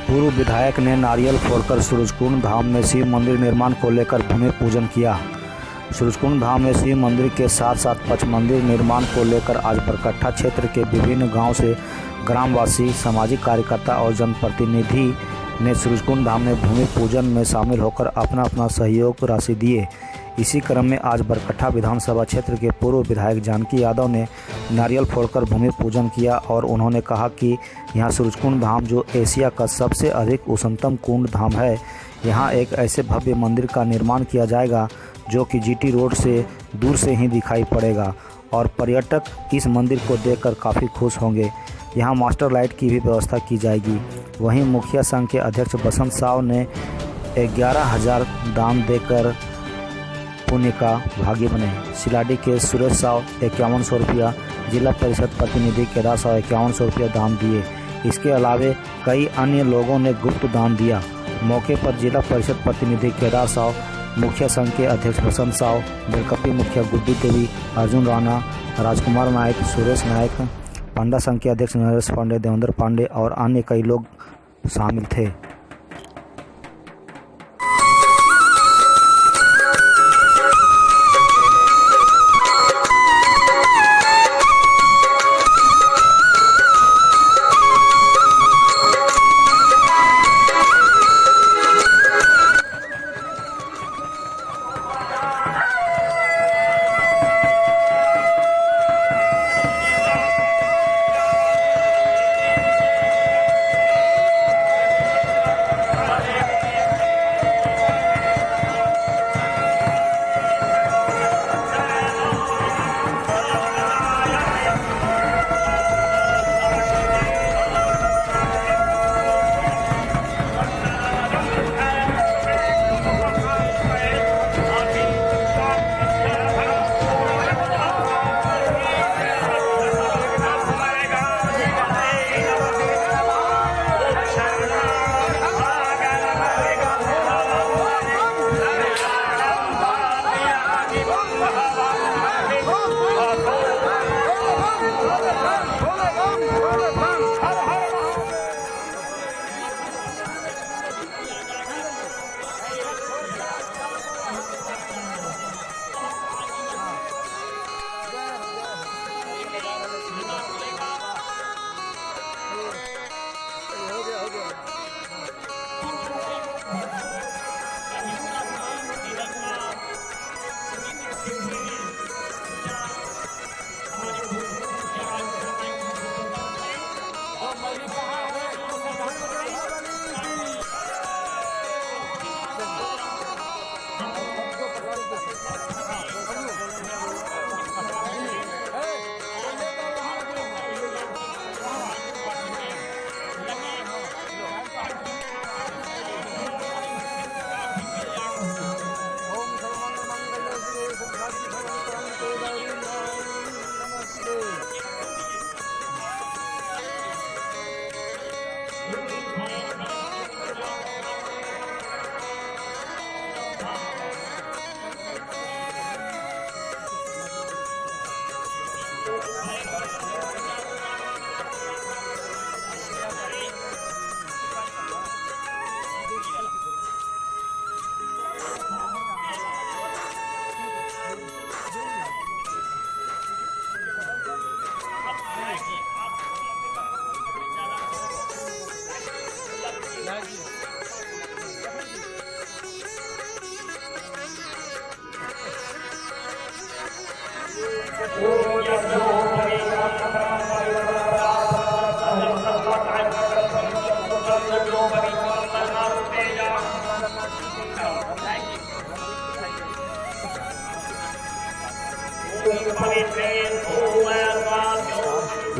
पूर्व विधायक ने नारियल फोड़कर सूरजकुंड धाम में शिव मंदिर निर्माण को लेकर भूमि पूजन किया। सूरजकुंड धाम में शिव मंदिर के साथ साथ पंच मंदिर निर्माण को लेकर आज बरकट्ठा क्षेत्र के विभिन्न गांव से ग्रामवासी, सामाजिक कार्यकर्ता और जनप्रतिनिधि ने सूरजकुंड धाम में भूमि पूजन में शामिल होकर अपना अपना सहयोग राशि दिए। इसी क्रम में आज बरकट्ठा विधानसभा क्षेत्र के पूर्व विधायक जानकी यादव ने नारियल फोड़कर भूमि पूजन किया और उन्होंने कहा कि यहाँ सूरजकुंड धाम जो एशिया का सबसे अधिक उष्णतम कुंड धाम है, यहाँ एक ऐसे भव्य मंदिर का निर्माण किया जाएगा जो कि जीटी रोड से दूर से ही दिखाई पड़ेगा और पर्यटक इस मंदिर को देखकर काफ़ी खुश होंगे। यहाँ मास्टर लाइट की भी व्यवस्था की जाएगी। वहीं मुखिया संघ के अध्यक्ष बसंत साव ने 11,000 दान देकर पुण्य का भागी बने। सिलाडी के सुरेश साव 5100 रुपया, जिला परिषद प्रतिनिधि केदार साव 5100 रुपया दान दिए। इसके अलावे कई अन्य लोगों ने गुप्त दान दिया। मौके पर जिला परिषद प्रतिनिधि केदार साव, मुखिया संघ के अध्यक्ष बसंत साव, बेलकपी मुखिया गुड्डी देवी, अर्जुन राणा, राजकुमार नायक, सुरेश नायक, पांडा संघ के अध्यक्ष नरेश पांडे, देवेंद्र पांडे और अन्य कई लोग शामिल थे।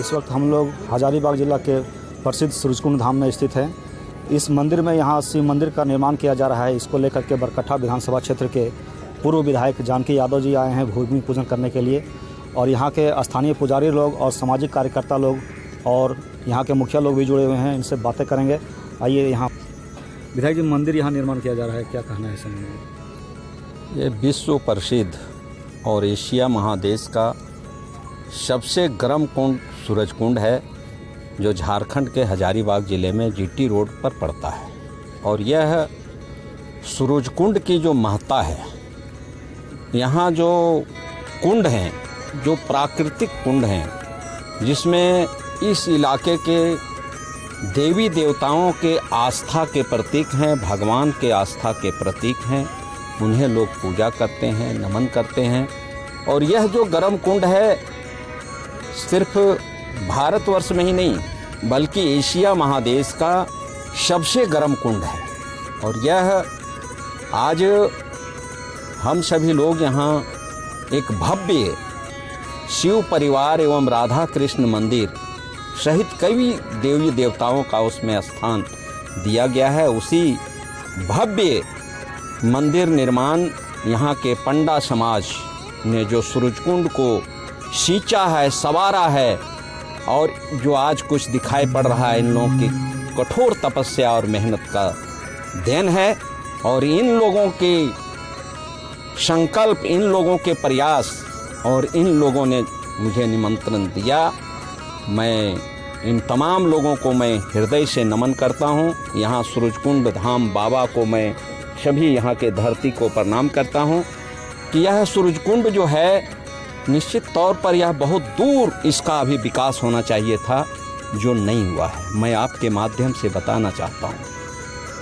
इस वक्त हम लोग हजारीबाग जिला के प्रसिद्ध सूरजकुंड धाम में स्थित हैं। इस मंदिर में यहाँ शिव मंदिर का निर्माण किया जा रहा है। इसको लेकर के बरकट्ठा विधानसभा क्षेत्र के पूर्व विधायक जानकी यादव जी आए हैं भूमि पूजन करने के लिए और यहाँ के स्थानीय पुजारी लोग और सामाजिक कार्यकर्ता लोग और यहाँ के मुखिया लोग भी जुड़े हुए हैं। इनसे बातें करेंगे। आइए, यहाँ विधायक जी मंदिर यहाँ निर्माण किया जा रहा है, क्या कहना है इसमें? ये विश्व प्रसिद्ध और एशिया महादेश का सबसे गर्म कुंड सूरजकुंड है। जो झारखंड के हजारीबाग ज़िले में जीटी रोड पर पड़ता है। और यह सूरजकुंड की जो महत्ता है, यहाँ जो कुंड हैं, जो प्राकृतिक कुंड हैं, जिसमें इस इलाके के देवी देवताओं के आस्था के प्रतीक हैं, भगवान के आस्था के प्रतीक हैं, उन्हें लोग पूजा करते हैं, नमन करते हैं। और यह जो गर्म कुंड है सिर्फ भारतवर्ष में ही नहीं बल्कि एशिया महादेश का सबसे गर्म कुंड है। और यह आज हम सभी लोग यहाँ एक भव्य शिव परिवार एवं राधा कृष्ण मंदिर सहित कई देवी देवताओं का उसमें स्थान दिया गया है। उसी भव्य मंदिर निर्माण यहाँ के पंडा समाज ने जो सूरजकुंड को सींचा है, संवारा है, और जो आज कुछ दिखाई पड़ रहा है, इन लोगों की कठोर तपस्या और मेहनत का देन है। और इन लोगों के संकल्प, इन लोगों के प्रयास, और इन लोगों ने मुझे निमंत्रण दिया। मैं इन तमाम लोगों को मैं हृदय से नमन करता हूँ। यहाँ सूरजकुंड धाम बाबा को मैं सभी यहाँ के धरती को प्रणाम करता हूँ कि यह सूरजकुंड जो है निश्चित तौर पर यह बहुत दूर इसका अभी विकास होना चाहिए था, जो नहीं हुआ है। मैं आपके माध्यम से बताना चाहता हूँ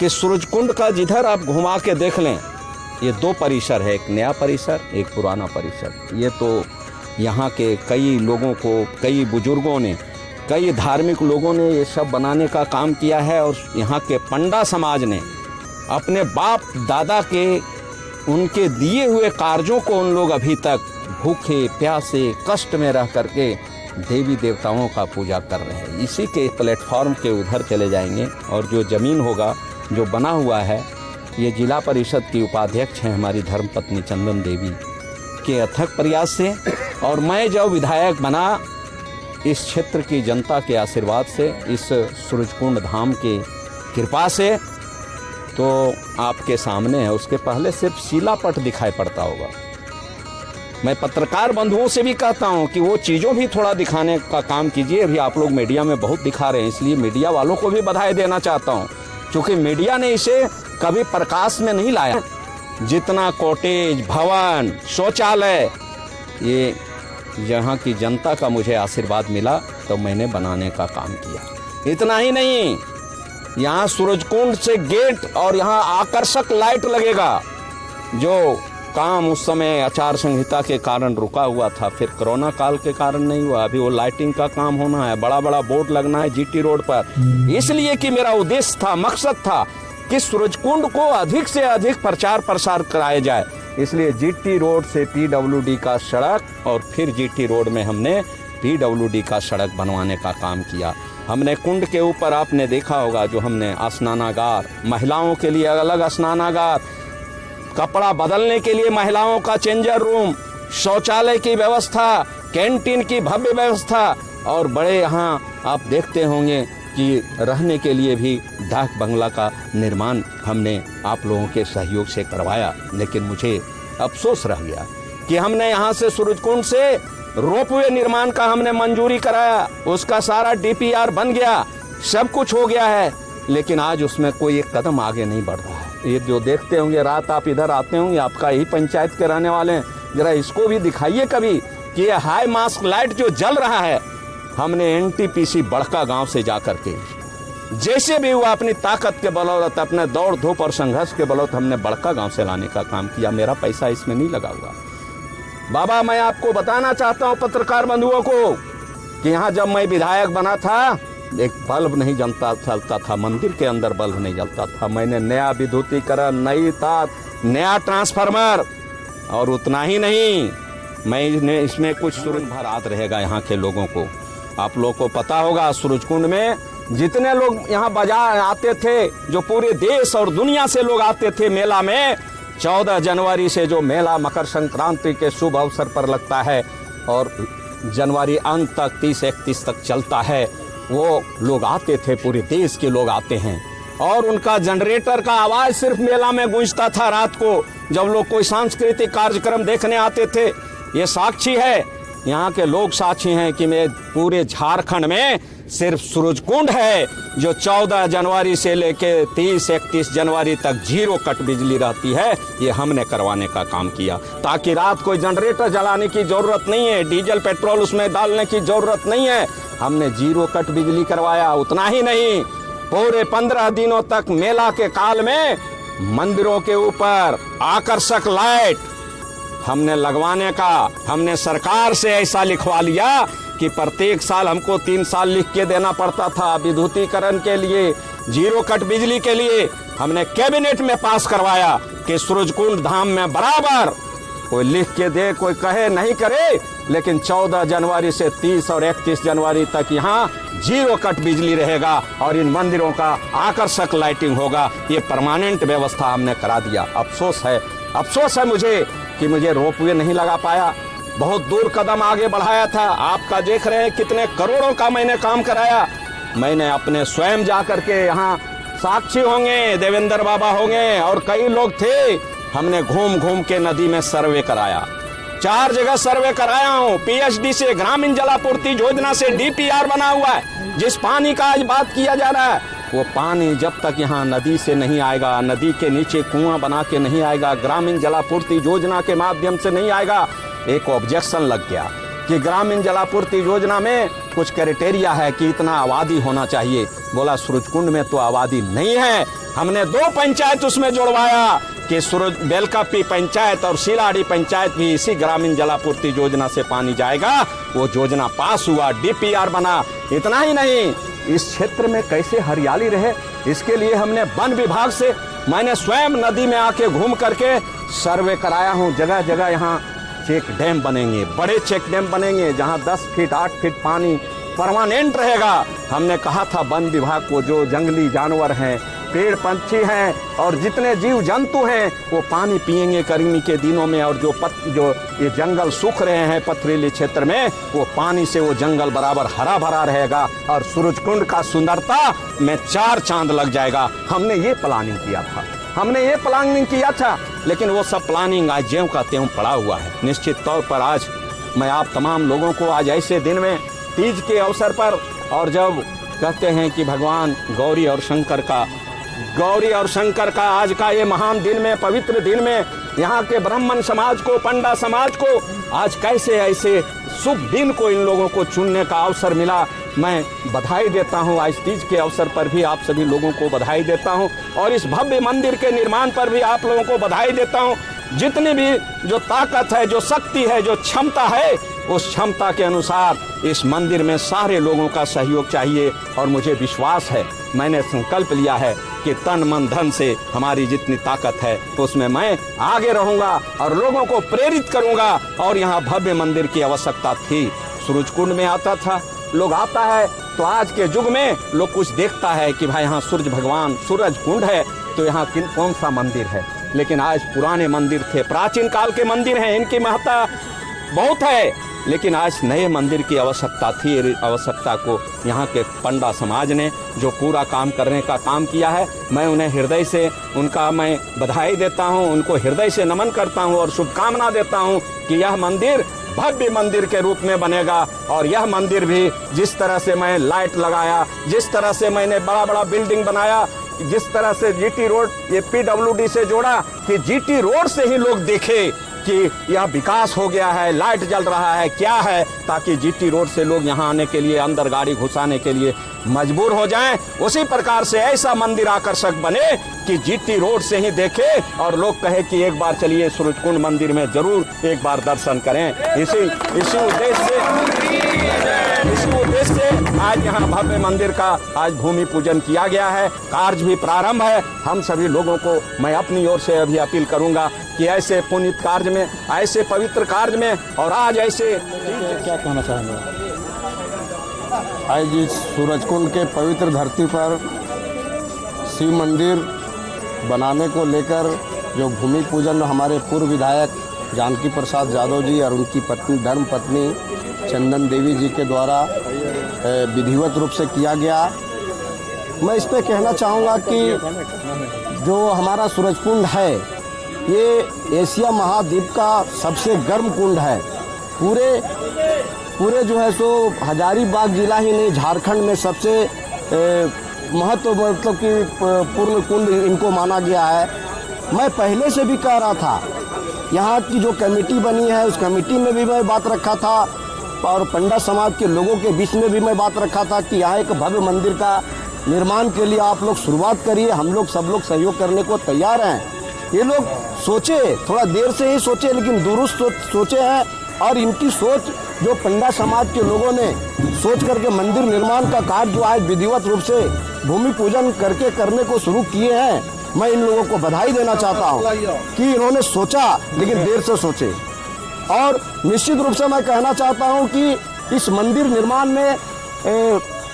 कि सूरजकुंड का जिधर आप घुमा के देख लें, ये दो परिसर है, एक नया परिसर, एक पुराना परिसर। ये तो यहाँ के कई लोगों को, कई बुजुर्गों ने, कई धार्मिक लोगों ने ये सब बनाने का काम किया है। और यहाँ के पंडा समाज ने अपने बाप दादा के उनके दिए हुए कार्यों को उन लोग अभी तक भूखे प्यासे कष्ट में रह करके देवी देवताओं का पूजा कर रहे हैं। इसी के प्लेटफॉर्म के उधर चले जाएंगे और जो ज़मीन होगा, जो बना हुआ है, ये जिला परिषद की उपाध्यक्ष हैं हमारी धर्मपत्नी चंदन देवी के अथक प्रयास से। और मैं जब विधायक बना, इस क्षेत्र की जनता के आशीर्वाद से, इस सूरजकुंड धाम के कृपा से, तो आपके सामने है। उसके पहले सिर्फ शिलापट दिखाई पड़ता होगा। मैं पत्रकार बंधुओं से भी कहता हूं कि वो चीज़ों भी थोड़ा दिखाने का काम कीजिए। अभी आप लोग मीडिया में बहुत दिखा रहे हैं, इसलिए मीडिया वालों को भी बधाई देना चाहता हूं, क्योंकि मीडिया ने इसे कभी प्रकाश में नहीं लाया। जितना कॉटेज, भवन, शौचालय, ये यहाँ की जनता का मुझे आशीर्वाद मिला तो मैंने बनाने का काम किया। इतना ही नहीं, यहाँ सूरजकुंड से गेट और यहाँ आकर्षक लाइट लगेगा, जो काम उस समय आचार संहिता के कारण रुका हुआ था, फिर कोरोना काल के कारण नहीं हुआ। अभी वो लाइटिंग का काम होना है, बड़ा बड़ा बोर्ड लगना है जीटी रोड पर, इसलिए कि मेरा उद्देश्य था, मकसद था कि सूरजकुंड को अधिक से अधिक प्रचार प्रसार कराया जाए। इसलिए जीटी रोड से पीडब्ल्यूडी का सड़क और फिर जीटी रोड में हमने पीडब्ल्यूडी का सड़क बनवाने का काम किया। हमने कुंड के ऊपर आपने देखा होगा जो हमने स्नानागार, महिलाओं के लिए अलग स्नानागार, कपड़ा बदलने के लिए महिलाओं का चेंजर रूम, शौचालय की व्यवस्था, कैंटीन की भव्य व्यवस्था, और बड़े यहाँ आप देखते होंगे कि रहने के लिए भी डाक बंगला का निर्माण हमने आप लोगों के सहयोग से करवाया। लेकिन मुझे अफसोस रह गया कि हमने यहाँ से सूरजकुंड से रोपवे निर्माण का हमने मंजूरी कराया, उसका सारा डीपीआर बन गया, सब कुछ हो गया है, लेकिन आज उसमें कोई एक कदम आगे नहीं बढ़ रहा है। ये जो देखते होंगे, रात आप इधर आते होंगे, आपका यही पंचायत के रहने वाले हैं, जरा इसको भी दिखाइए कभी कि ये हाई मास्क लाइट जो जल रहा है, हमने एनटीपीसी बड़का गांव से जाकर के जैसे भी हुआ अपनी ताकत के बलौलत, अपने दौड़ धूप और संघर्ष के बलौलत हमने बड़का गांव से लाने का काम किया। मेरा पैसा इसमें नहीं लगा हुआ। बाबा, मैं आपको बताना चाहता हूं पत्रकार बंधुओं को कि यहाँ जब मैं विधायक बना था, एक बल्ब नहीं चलता था, मंदिर के अंदर बल्ब नहीं जलता था। मैंने नया विद्युतीकरण, नई तार, नया ट्रांसफार्मर, और उतना ही नहीं, मैं इसमें कुछ सूरज भर याद रहेगा यहाँ के लोगों को। आप लोगों को पता होगा सूरजकुंड में जितने लोग यहाँ बाजार आते थे, जो पूरे देश और दुनिया से लोग आते थे मेला में, 14 जनवरी से जो मेला मकर संक्रांति के शुभ अवसर पर लगता है और जनवरी अंत तक 30-31 तक चलता है, वो लोग आते थे, पूरे देश के लोग आते हैं। और उनका जनरेटर का आवाज़ सिर्फ मेला में गूंजता था रात को, जब लोग कोई सांस्कृतिक कार्यक्रम देखने आते थे। ये साक्षी है, यहाँ के लोग साक्षी हैं कि मैं पूरे झारखंड में सिर्फ सूरजकुंड है जो 14 जनवरी से लेके 30-31 जनवरी तक 0 कट बिजली रहती है। ये हमने करवाने का काम किया, ताकि रात कोई जनरेटर जलाने की जरूरत नहीं है, डीजल पेट्रोल उसमें डालने की जरूरत नहीं है। हमने 0 कट बिजली करवाया। उतना ही नहीं, पूरे 15 दिनों तक मेला के काल में मंदिरों के ऊपर आकर्षक लाइट हमने लगवाने का हमने सरकार से ऐसा लिखवा लिया कि प्रत्येक साल हमको 3 साल लिख के देना पड़ता था विद्युतीकरण के लिए, 0 कट बिजली के लिए। हमने कैबिनेट में पास करवाया कि सूरजकुंड धाम में बराबर कोई लिख के दे, कोई कहे नहीं करे, लेकिन 14 जनवरी से 30 और 31 जनवरी तक यहाँ 0 कट बिजली रहेगा और इन मंदिरों का आकर्षक लाइटिंग होगा। ये परमानेंट व्यवस्था हमने करा दिया। अफसोस है मुझे कि मुझे रोपवे नहीं लगा पाया। बहुत दूर कदम आगे बढ़ाया था। आपका देख रहे हैं कितने करोड़ों का मैंने काम कराया। मैंने अपने स्वयं जा करके यहाँ, साक्षी होंगे, देवेंद्र बाबा होंगे और कई लोग थे, हमने घूम घूम के नदी में सर्वे कराया। 4 जगह सर्वे कराया हूँ। पीएचडी से, ग्रामीण जलापूर्ति योजना से डीपीआर बना हुआ है। जिस पानी का आज बात किया जा रहा है, वो पानी जब तक यहाँ नदी से नहीं आएगा, नदी के नीचे कुआं बना के नहीं आएगा, ग्रामीण जलापूर्ति योजना के माध्यम से नहीं आएगा। एक ऑब्जेक्शन लग गया कि ग्रामीण जलापूर्ति योजना में कुछ क्राइटेरिया है कि इतना आबादी होना चाहिए। बोला सूरजकुंड में तो आबादी नहीं है। हमने 2 पंचायत उसमें जोड़वाया कि बेलकापी पंचायत और सिलाड़ी पंचायत भी इसी ग्रामीण जलापूर्ति योजना से पानी जाएगा। वो योजना पास हुआ, डीपीआर बना। इतना ही नहीं, इस क्षेत्र में कैसे हरियाली रहे, इसके लिए हमने वन विभाग से, मैंने स्वयं नदी में आके घूम करके सर्वे कराया हूँ। जगह जगह यहाँ चेक डैम बनेंगे, बड़े चेक डैम बनेंगे, जहाँ 10 फीट 8 फीट पानी परमानेंट रहेगा। हमने कहा था वन विभाग को, जो जंगली जानवर हैं, पेड़ पंछी हैं और जितने जीव जंतु हैं, वो पानी पिएंगे गर्मी के दिनों में। और जो ये जंगल सूख रहे हैं पथरीली क्षेत्र में, वो पानी से वो जंगल बराबर हरा भरा रहेगा और सूरजकुंड का सुंदरता में 4 चांद लग जाएगा। हमने ये प्लानिंग किया था, लेकिन वो सब प्लानिंग आज ज्यों का त्यों पड़ा हुआ है। निश्चित तौर पर आज मैं आप तमाम लोगों को आज ऐसे दिन में, तीज के अवसर पर, और जब कहते हैं कि भगवान गौरी और शंकर का आज का ये महान दिन में, पवित्र दिन में, यहाँ के ब्राह्मण समाज को, पंडा समाज को आज कैसे ऐसे शुभ दिन को इन लोगों को चुनने का अवसर मिला। मैं बधाई देता हूँ। आज तीज के अवसर पर भी आप सभी लोगों को बधाई देता हूँ और इस भव्य मंदिर के निर्माण पर भी आप लोगों को बधाई देता हूँ। जितनी भी जो ताकत है, जो शक्ति है, जो क्षमता है, उस क्षमता के अनुसार इस मंदिर में सारे लोगों का सहयोग चाहिए। और मुझे विश्वास है, मैंने संकल्प लिया है कि तन मन धन से हमारी जितनी ताकत है उसमें मैं आगे रहूंगा और लोगों को प्रेरित करूंगा। और यहाँ भव्य मंदिर की आवश्यकता थी। सूरजकुंड में आता था, लोग आता है तो आज के युग में लोग कुछ देखता है कि भाई यहाँ सूरज भगवान, सूरजकुंड है, तो यहाँ कौन सा मंदिर है। लेकिन आज पुराने मंदिर थे, प्राचीन काल के मंदिर हैं, इनकी महत्ता बहुत है, लेकिन आज नए मंदिर की आवश्यकता थी। आवश्यकता को यहाँ के पंडा समाज ने जो पूरा काम करने का काम किया है, मैं उन्हें हृदय से उनका मैं बधाई देता हूँ, उनको हृदय से नमन करता हूँ और शुभकामना देता हूँ कि यह मंदिर भव्य मंदिर के रूप में बनेगा। और यह मंदिर भी जिस तरह से मैं लाइट लगाया, जिस तरह से मैंने बड़ा बड़ा बिल्डिंग बनाया, जिस तरह से जीटी रोड ये पीडब्ल्यूडी से जोड़ा कि जीटी रोड से ही लोग देखे कि यह विकास हो गया है, लाइट जल रहा है, क्या है, ताकि जीटी रोड से लोग यहाँ आने के लिए, अंदर गाड़ी घुसाने के लिए मजबूर हो जाएं। उसी प्रकार से ऐसा मंदिर आकर्षक बने कि जीटी रोड से ही देखे और लोग कहे कि एक बार चलिए सूरजकुंड मंदिर में जरूर एक बार दर्शन करें। इसी उद्देश्य से आज यहाँ भव्य मंदिर का आज भूमि पूजन किया गया है। कार्य भी प्रारंभ है। हम सभी लोगों को मैं अपनी ओर से अभी अपील करूंगा कि ऐसे पुनीत कार्य में, ऐसे पवित्र कार्य में, और आज ऐसे क्या कहना चाहेंगे? आज इस सूरजकुंड के पवित्र धरती पर शिव मंदिर बनाने को लेकर जो भूमि पूजन हमारे पूर्व विधायक जानकी प्रसाद यादव जी और उनकी पत्नी, धर्म पत्नी चंदन देवी जी के द्वारा विधिवत रूप से किया गया। मैं इस पे कहना चाहूँगा कि जो हमारा सूरजकुंड है, ये एशिया महाद्वीप का सबसे गर्म कुंड है। पूरे पूरे जो है सो हजारीबाग जिला ही नहीं, झारखंड में सबसे मतलब कि पूर्ण कुंड इनको माना गया है। मैं पहले से भी कह रहा था, यहाँ की जो कमेटी बनी है उस कमेटी में भी मैं बात रखा था और पंडा समाज के लोगों के बीच में भी मैं बात रखा था कि यहाँ एक भव्य मंदिर का निर्माण के लिए आप लोग शुरुआत करिए, हम लोग सब लोग सहयोग करने को तैयार हैं। ये लोग सोचे, थोड़ा देर से ही सोचे, लेकिन दुरुस्त सोचे हैं और इनकी सोच जो पंडा समाज के लोगों ने सोच करके मंदिर निर्माण का कार्य जो आज विधिवत रूप से भूमि पूजन करके करने को शुरू किए हैं, मैं इन लोगों को बधाई देना चाहता हूँ कि इन्होंने सोचा लेकिन देर से सोचे। और निश्चित रूप से मैं कहना चाहता हूँ कि इस मंदिर निर्माण में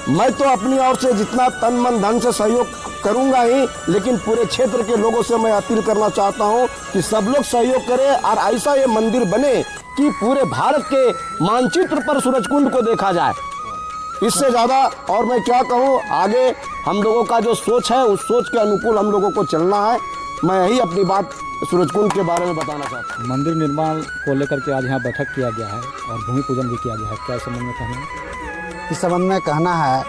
मैं तो अपनी ओर से जितना तन मन धन से सहयोग करूंगा ही, लेकिन पूरे क्षेत्र के लोगों से मैं अपील करना चाहता हूं कि सब लोग सहयोग करें और ऐसा ये मंदिर बने कि पूरे भारत के मानचित्र पर सूरजकुंड को देखा जाए। इससे ज़्यादा और मैं क्या कहूं, आगे हम लोगों का जो सोच है उस सोच के अनुकूल हम लोगों को चलना है। मैं यही अपनी बात सूरजकुंड के बारे में बताना चाहता हूँ। मंदिर निर्माण को लेकर के आज यहाँ बैठक किया गया है और भूमि पूजन भी किया गया है, क्या इस संबंध में कहना है? इस संबंध में कहना है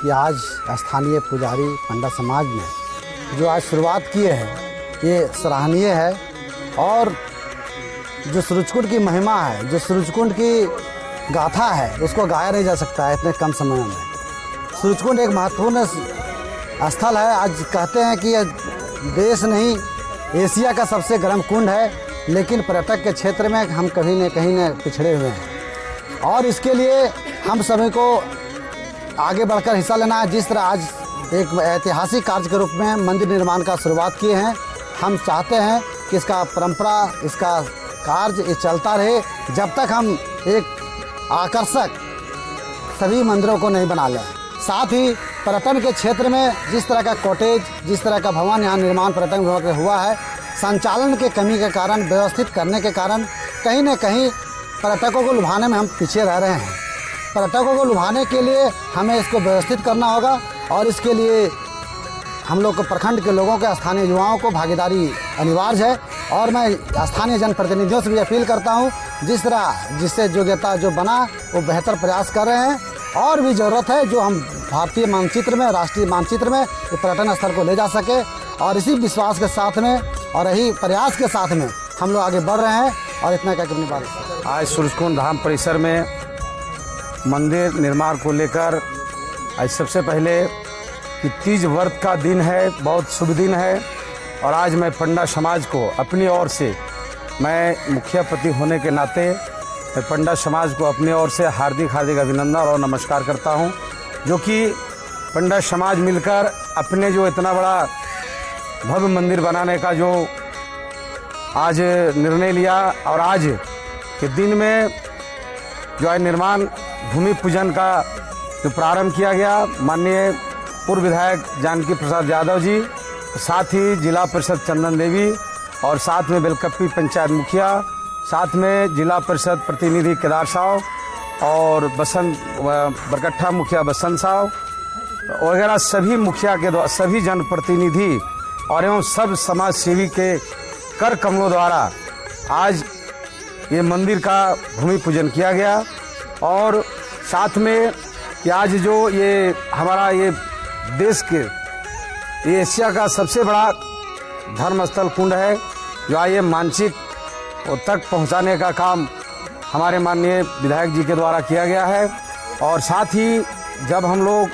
कि आज स्थानीय पुजारी पंडा समाज ने जो आज शुरुआत किए हैं ये सराहनीय है। और जो सूरजकुंड की महिमा है, जो सूरजकुंड की गाथा है, उसको गाया नहीं जा सकता है इतने कम समय में। सूरजकुंड एक महत्वपूर्ण स्थल है। आज कहते हैं कि यह देश नहीं एशिया का सबसे गर्म कुंड है, लेकिन पर्यटक के क्षेत्र में हम कहीं न पिछड़े हुए हैं और इसके लिए हम सभी को आगे बढ़कर हिस्सा लेना है। जिस तरह आज एक ऐतिहासिक कार्य के रूप में मंदिर निर्माण का शुरुआत किए हैं, हम चाहते हैं कि इसका परंपरा, इसका कार्य ये चलता रहे जब तक हम एक आकर्षक सभी मंदिरों को नहीं बना लें। साथ ही पर्यटन के क्षेत्र में जिस तरह का कॉटेज, जिस तरह का भवन यहाँ निर्माण पर्यटन विभाग में हुआ है, संचालन के कमी के कारण, व्यवस्थित करने के कारण कहीं न कहीं पर्यटकों को लुभाने में हम पीछे रह रहे हैं। पर्यटकों को लुभाने के लिए हमें इसको व्यवस्थित करना होगा और इसके लिए हम लोग को प्रखंड के लोगों के, स्थानीय युवाओं को भागीदारी अनिवार्य है। और मैं स्थानीय जनप्रतिनिधियों से भी अपील करता हूं, जिस तरह जिससे योग्यता जो बना वो बेहतर प्रयास कर रहे हैं और भी ज़रूरत है जो हम भारतीय मानचित्र में, राष्ट्रीय मानचित्र में पर्यटन स्थल को ले जा सके। और इसी विश्वास के साथ में और यही प्रयास के साथ में हम लोग आगे बढ़ रहे हैं। और इतना क्या अपनी बात। आज सूरजकुंड धाम परिसर में मंदिर निर्माण को लेकर आज सबसे पहले कि तीज व्रत का दिन है, बहुत शुभ दिन है। और आज मैं पंडा समाज को अपनी ओर से, मैं मुखिया पति होने के नाते मैं पंडा समाज को अपनी ओर से हार्दिक अभिनंदन और नमस्कार करता हूं, जो कि पंडा समाज मिलकर अपने जो इतना बड़ा भव्य मंदिर बनाने का जो आज निर्णय लिया और आज के दिन में जो है निर्माण भूमि पूजन का जो प्रारंभ किया गया, माननीय पूर्व विधायक जानकी प्रसाद यादव जी, साथ ही जिला परिषद चंदन देवी और साथ में बेलकप्पी पंचायत मुखिया, साथ में जिला परिषद प्रतिनिधि केदार साहब और बसंत बरकट्ठा मुखिया बसंत साहब वगैरह सभी मुखिया के द्वारा, सभी जनप्रतिनिधि और एवं सब समाज सेवी के कर कमलों द्वारा आज ये मंदिर का भूमि पूजन किया गया। और साथ में कि आज जो ये हमारा ये देश के, ये एशिया का सबसे बड़ा धर्मस्थल कुंड है, जो आइए मानचित्र तक पहुंचाने का काम हमारे माननीय विधायक जी के द्वारा किया गया है। और साथ ही जब हम लोग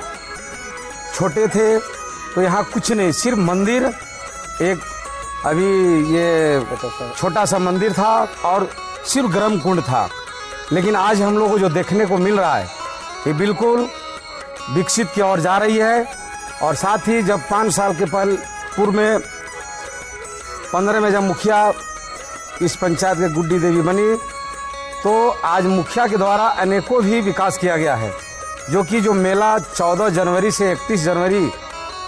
छोटे थे तो यहाँ कुछ नहीं, सिर्फ मंदिर, एक अभी ये छोटा सा मंदिर था और सिर्फ गर्म कुंड था। लेकिन आज हम लोगों को जो देखने को मिल रहा है ये बिल्कुल विकसित की ओर जा रही है। और साथ ही जब 5 साल के पूर्व में 15 में जब मुखिया इस पंचायत के गुड्डी देवी बनी, तो आज मुखिया के द्वारा अनेकों भी विकास किया गया है, जो कि जो मेला 14 जनवरी से 31 जनवरी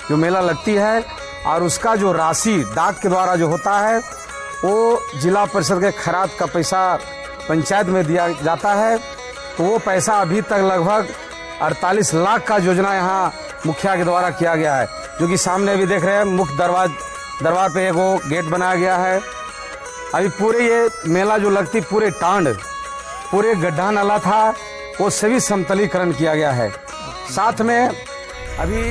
जो मेला लगती है और उसका जो राशि डाक के द्वारा जो होता है वो जिला परिषद के खराद का पैसा पंचायत में दिया जाता है। तो वो पैसा अभी तक लगभग 48 लाख का योजना यहाँ मुखिया के द्वारा किया गया है, जो कि सामने भी देख रहे हैं। मुख्य दरबार पे एक वो गेट बनाया गया है। अभी पूरे ये मेला जो लगती पूरे टांड, पूरे गड्ढा नाला था, वो सभी समतलीकरण किया गया है। साथ में अभी